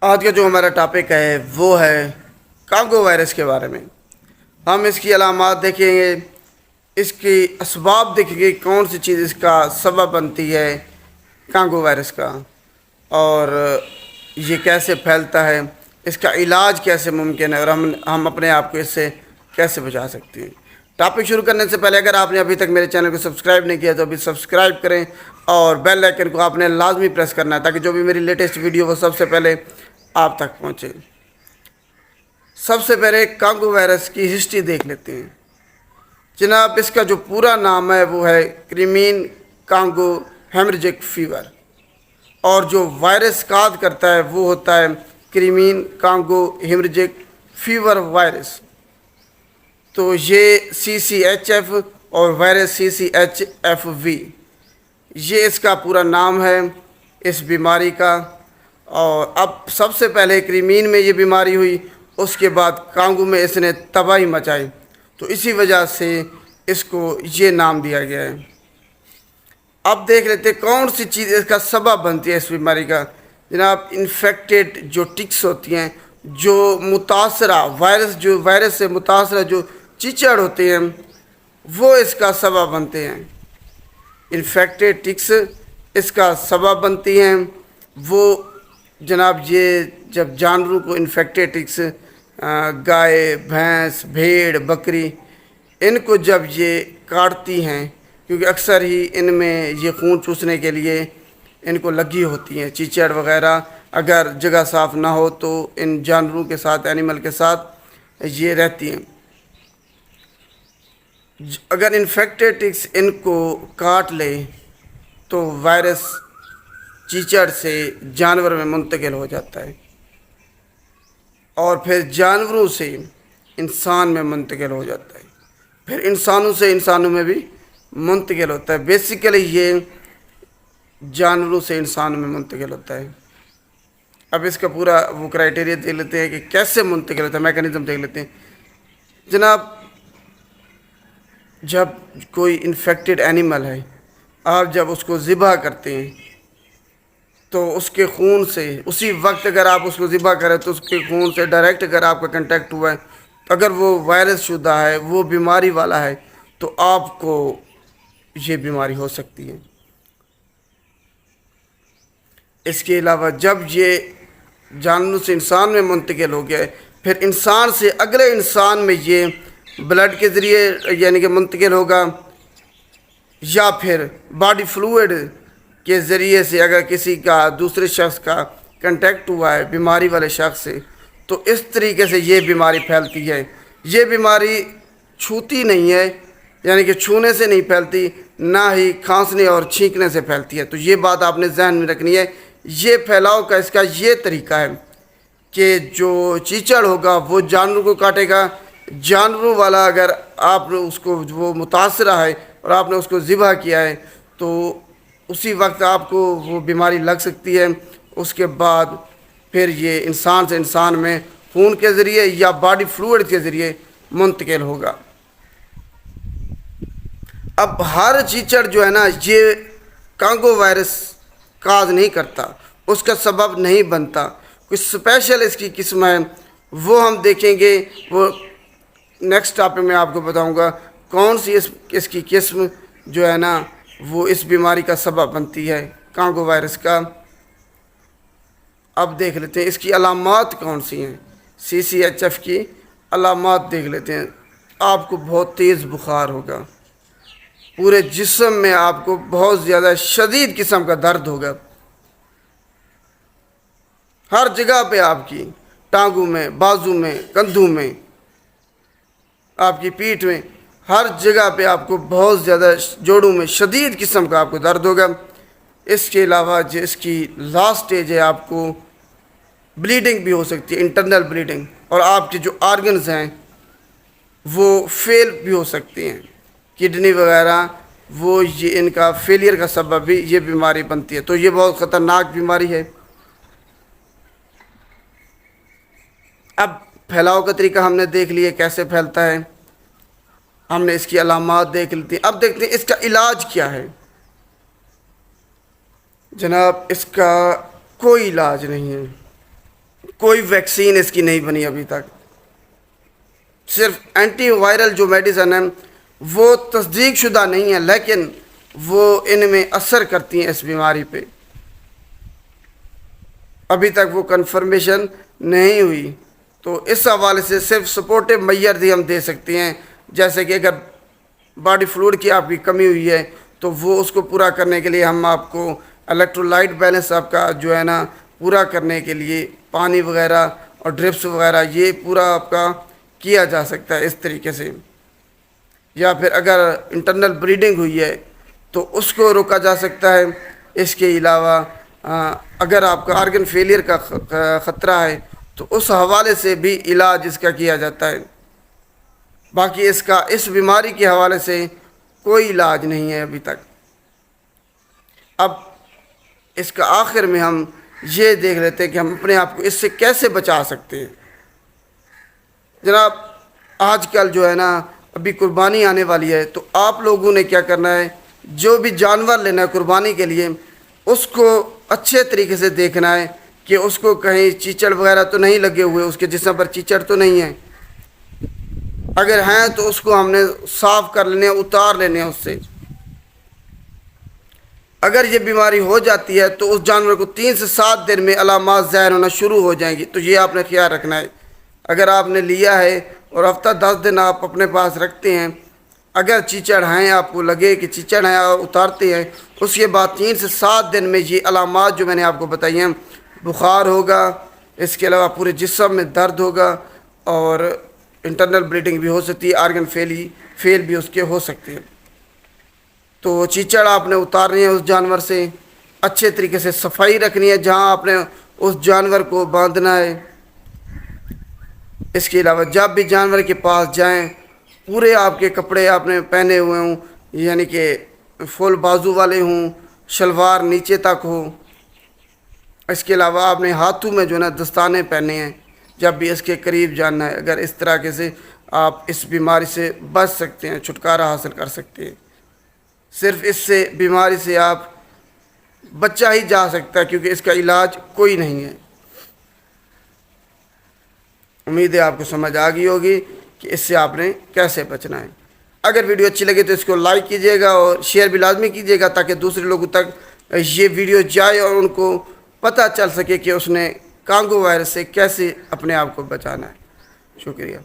آج کا جو ہمارا ٹاپک ہے وہ ہے کانگو وائرس کے بارے میں۔ ہم اس کی علامات دیکھیں گے، اس کی اسباب دیکھیں گے، کون سی چیز اس کا سبب بنتی ہے کانگو وائرس کا، اور یہ کیسے پھیلتا ہے، اس کا علاج کیسے ممکن ہے، اور ہم اپنے آپ کو اس سے کیسے بچا سکتے ہیں۔ ٹاپک شروع کرنے سے پہلے اگر آپ نے ابھی تک میرے چینل کو سبسکرائب نہیں کیا تو ابھی سبسکرائب کریں، اور بیل آئیکن کو آپ نے لازمی پریس کرنا ہے تاکہ جو بھی میری لیٹسٹ ویڈیو وہ سب سے پہلے آپ تک پہنچے۔ سب سے پہلے کانگو وائرس کی ہسٹری دیکھ لیتے ہیں۔ جناب، اس کا جو پورا نام ہے وہ ہے کرمین کانگو ہیمرجک فیور، اور جو وائرس کاز کرتا ہے وہ ہوتا ہے کرمین کانگو ہیمرجک فیور وائرس۔ تو یہ CCHF اور وائرس CCHFV، یہ اس کا پورا نام ہے اس بیماری کا۔ اور اب سب سے پہلے کرمین میں یہ بیماری ہوئی، اس کے بعد کانگو میں اس نے تباہی مچائی، تو اسی وجہ سے اس کو یہ نام دیا گیا ہے۔ اب دیکھ لیتے کون سی چیز اس کا سبب بنتی ہے اس بیماری کا۔ جناب، انفیکٹڈ جو ٹکس ہوتی ہیں، جو متاثرہ وائرس سے متاثرہ جو چیچڑ ہوتے ہیں وہ اس کا سبب بنتے ہیں۔ انفیکٹڈ ٹکس اس کا سبب بنتی ہیں۔ وہ جناب، یہ جب جانوروں کو انفیکٹڈ ٹکس، گائے، بھینس، بھیڑ، بکری، ان کو جب یہ کاٹتی ہیں، کیونکہ اکثر ہی ان میں یہ خون چوسنے کے لیے ان کو لگی ہوتی ہیں چیچڑ وغیرہ، اگر جگہ صاف نہ ہو تو ان جانوروں کے ساتھ، اینیمل کے ساتھ یہ رہتی ہیں۔ اگر انفیکٹڈ ٹکس ان کو کاٹ لے تو وائرس چیچڑ سے جانور میں منتقل ہو جاتا ہے، اور پھر جانوروں سے انسان میں منتقل ہو جاتا ہے، پھر انسانوں سے انسانوں میں بھی منتقل ہوتا ہے۔ بیسیکلی یہ جانوروں سے انسانوں میں منتقل ہوتا ہے۔ اب اس کا پورا وہ کرائٹیریا دیکھ لیتے ہیں کہ کیسے منتقل ہوتا ہے، میکانزم دیکھ لیتے ہیں۔ جناب، جب کوئی انفیکٹڈ اینیمل ہے، آپ جب اس کو ذبح کرتے ہیں تو اس کے خون سے اسی وقت اگر آپ اس کو ذبح کریں تو اس کے خون سے ڈائریکٹ اگر آپ کا کنٹیکٹ ہوا ہے، اگر وہ وائرس شدہ ہے، وہ بیماری والا ہے، تو آپ کو یہ بیماری ہو سکتی ہے۔ اس کے علاوہ جب یہ جانوروں سے انسان میں منتقل ہو گیا ہے، پھر انسان سے اگلے انسان میں یہ بلڈ کے ذریعے یعنی کہ منتقل ہوگا، یا پھر باڈی فلوئڈ کے ذریعے سے اگر کسی کا دوسرے شخص کا کنٹیکٹ ہوا ہے بیماری والے شخص سے، تو اس طریقے سے یہ بیماری پھیلتی ہے۔ یہ بیماری چھوتی نہیں ہے، یعنی کہ چھونے سے نہیں پھیلتی، نہ ہی کھانسنے اور چھینکنے سے پھیلتی ہے۔ تو یہ بات آپ نے ذہن میں رکھنی ہے۔ یہ پھیلاؤ کا اس کا یہ طریقہ ہے کہ جو چیچڑ ہوگا وہ جانوروں کو کاٹے گا، جانوروں والا اگر آپ نے اس کو وہ متاثرہ ہے اور آپ نے اس کو ذبح کیا ہے تو اسی وقت آپ کو وہ بیماری لگ سکتی ہے۔ اس کے بعد پھر یہ انسان سے انسان میں خون کے ذریعے یا باڈی فلوئڈ کے ذریعے منتقل ہوگا۔ اب ہر چیچڑ جو ہے نا، یہ کانگو وائرس کاز نہیں کرتا، اس کا سبب نہیں بنتا، کچھ اسپیشل اس کی قسم ہے، وہ ہم دیکھیں گے۔ وہ نیکسٹ ٹاپک میں آپ کو بتاؤں گا کون سی اس کی قسم جو ہے نا وہ اس بیماری کا سبب بنتی ہے کانگو وائرس کا۔ اب دیکھ لیتے ہیں اس کی علامات کون سی ہیں۔ CCHF کی علامات دیکھ لیتے ہیں۔ آپ کو بہت تیز بخار ہوگا، پورے جسم میں آپ کو بہت زیادہ شدید قسم کا درد ہوگا، ہر جگہ پہ آپ کی ٹانگوں میں، بازو میں، کندھوں میں، آپ کی پیٹھ میں، ہر جگہ پہ آپ کو بہت زیادہ جوڑوں میں شدید قسم کا آپ کو درد ہوگا۔ اس کے علاوہ جو اس کی لاسٹ سٹیج ہے، آپ کو بلیڈنگ بھی ہو سکتی ہے، انٹرنل بلیڈنگ، اور آپ کے جو آرگنز ہیں وہ فیل بھی ہو سکتے ہیں، کڈنی وغیرہ، وہ یہ ان کا فیلئر کا سبب بھی یہ بیماری بنتی ہے۔ تو یہ بہت خطرناک بیماری ہے۔ اب پھیلاؤ کا طریقہ ہم نے دیکھ لیا کیسے پھیلتا ہے، ہم نے اس کی علامات دیکھ لی۔ اب دیکھتے ہیں اس کا علاج کیا ہے۔ جناب، اس کا کوئی علاج نہیں ہے۔ کوئی ویکسین اس کی نہیں بنی ابھی تک. صرف اینٹی وائرل جو میڈیسن ہیں وہ تصدیق شدہ نہیں ہیں، لیکن وہ ان میں اثر کرتی ہیں اس بیماری پہ. ابھی تک وہ کنفرمیشن نہیں ہوئی. تو اس حوالے سے صرف سپورٹو میئر ہی ہم دے سکتے ہیں، جیسے کہ اگر باڈی فلوئڈ کی آپ کی کمی ہوئی ہے تو وہ اس کو پورا کرنے کے لیے ہم آپ کو الیکٹرولائٹ بیلنس آپ کا جو ہے نا پورا کرنے کے لیے پانی وغیرہ اور ڈرپس وغیرہ یہ پورا آپ کا کیا جا سکتا ہے اس طریقے سے. یا پھر اگر انٹرنل بلیڈنگ ہوئی ہے تو اس کو روکا جا سکتا ہے. اس کے علاوہ اگر آپ کا آرگن فیلئر کا خطرہ ہے تو اس حوالے سے بھی علاج اس کا کیا جاتا ہے. باقی اس بیماری کے حوالے سے کوئی علاج نہیں ہے ابھی تک. اب اس کا آخر میں ہم یہ دیکھ لیتے ہیں کہ ہم اپنے آپ کو اس سے کیسے بچا سکتے ہیں. جناب آج کل جو ہے نا ابھی قربانی آنے والی ہے، تو آپ لوگوں نے کیا کرنا ہے، جو بھی جانور لینا ہے قربانی کے لیے اس کو اچھے طریقے سے دیکھنا ہے کہ اس کو کہیں چیچڑ وغیرہ تو نہیں لگے ہوئے، اس کے جسم پر چیچڑ تو نہیں ہیں. اگر ہیں تو اس کو ہم نے صاف کر لینے ہیں، اتار لینے ہیں اس سے. اگر یہ بیماری ہو جاتی ہے تو اس جانور کو 3 سے 7 دن میں علامات ظاہر ہونا شروع ہو جائیں گی. تو یہ آپ نے خیال رکھنا ہے. اگر آپ نے لیا ہے اور ہفتہ 10 دن آپ اپنے پاس رکھتے ہیں، اگر چیچڑ ہیں، آپ کو لگے کہ چیچڑ ہیں اور اتارتے ہیں، اس کے بعد 3 سے 7 دن میں یہ علامات جو میں نے آپ کو بتائی ہیں، بخار ہوگا، اس کے علاوہ پورے جسم میں درد ہوگا اور انٹرنل بلیڈنگ بھی ہو سکتی ہے، آرگن فیل بھی اس کے ہو سکتے ہیں. تو چیچڑ آپ نے اتارنی ہے اس جانور سے، اچھے طریقے سے صفائی رکھنی ہے جہاں آپ نے اس جانور کو باندھنا ہے. اس کے علاوہ جب بھی جانور کے پاس جائیں پورے آپ کے کپڑے آپ نے پہنے ہوئے ہوں، یعنی کہ فل بازو والے ہوں، شلوار نیچے تک ہو. اس کے علاوہ آپ نے ہاتھوں میں جو ہے نا دستانے پہنے ہیں جب بھی اس کے قریب جانا ہے. اگر اس طرح سے آپ اس بیماری سے بچ سکتے ہیں، چھٹکارا حاصل کر سکتے ہیں. صرف اس سے بیماری سے آپ بچا ہی جا سکتا ہے، کیونکہ اس کا علاج کوئی نہیں ہے. امید ہے آپ کو سمجھ آ گئی ہوگی کہ اس سے آپ نے کیسے بچنا ہے. اگر ویڈیو اچھی لگے تو اس کو لائک کیجیے گا اور شیئر بھی لازمی کیجیے گا تاکہ دوسرے لوگوں تک یہ ویڈیو جائے اور ان کو پتہ چل سکے کہ اس نے کانگو وائرس سے کیسے اپنے آپ کو بچانا ہے. شکریہ.